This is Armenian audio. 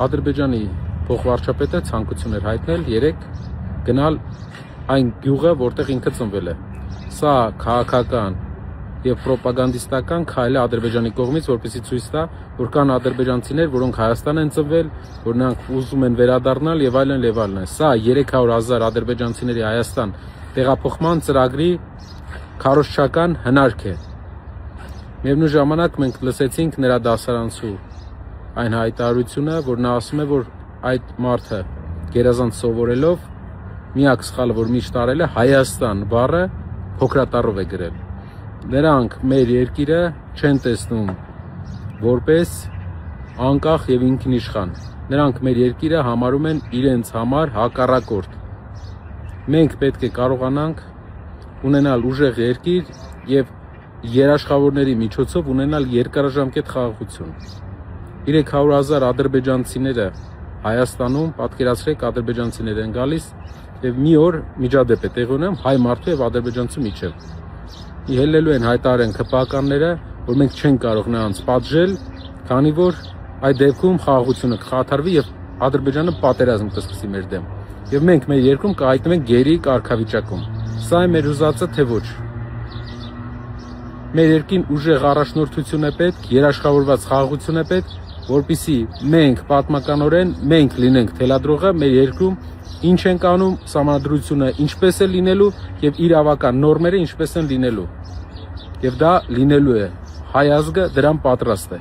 Ադրբեջանի փոխվարչապետը ցանկություն էր հայտնել երեք գնալ այն գյուղը, որտեղ ինքը ծնվել է։ Սա քաղաքական եւ պրոպագանդիստական քայլ է Ադրբեջանի կողմից, որպեսզի ցույց տա, որ կան ադրբեջանցիներ, որոնք Հայաստան են ծնվել, որ նրանք ուզում են վերադառնալ եւ այլն եւ այլն։ Սա 300,000 ադրբեջանցիների Հայաստան տեղափոխման ծրագրի քարոզչական հնարք է։ Միևնույն ժամանակ մենք լսեցինք նրա դասարանցու այն հայտարարությունը, որ նա ասում է, որ այդ մարդը գերազանց սովորելով միակ սխալը, որ միշտ արել է, Հայաստան բառը փոքրատառով է գրել։ Նրանք մեր երկիրը չեն տեսնում որպես անկախ եւ ինքնիշխան։ Նրանք մեր երկիրը համարում են իրենց համար հակառակորդ։ Մենք պետք է կարողանանք ունենալ ուժեղ երկիր եւ երաշխավորների միջոցով ունենալ երկարաժամկետ խաղաղություն։ 300,000 ադրբեջանցիները Հայաստանում, պատկերացրեք, ադրբեջանցիներ են գալիս եւ մի օր միջադեպ է տեղի ունենում հայ մարդու եւ ադրբեջանցու միջեւ։ Ելնելու են հայտարարեն ԿՊԱ-կանները, որ մենք չենք կարող նրանց պատժել, քանի որ այդ դեպքում խաղաղությունը կխաթարվի եւ Ադրբեջանը պատերազմ կսկսի մեր դեմ։ Եվ մենք մեր երկրում կհայտնվենք գերի կարգավիճակում։ Սա է մեր ուզածը, թե ոչ։ Մեր երկրին ուժեղ առաջնորդություն է պետք, երաշխավորված խաղաղություն է պետք, որպեսզի մենք պատմականորեն մենք լինենք թելադրողը մեր երկրում ինչ ենք անում, սահմանադրությունը ինչպես է լինելու եւ իրավական նորմերը ինչպես են լինելու։ Եվ դա լինելու է։ Հայ ազգը դրան պատրաստ է։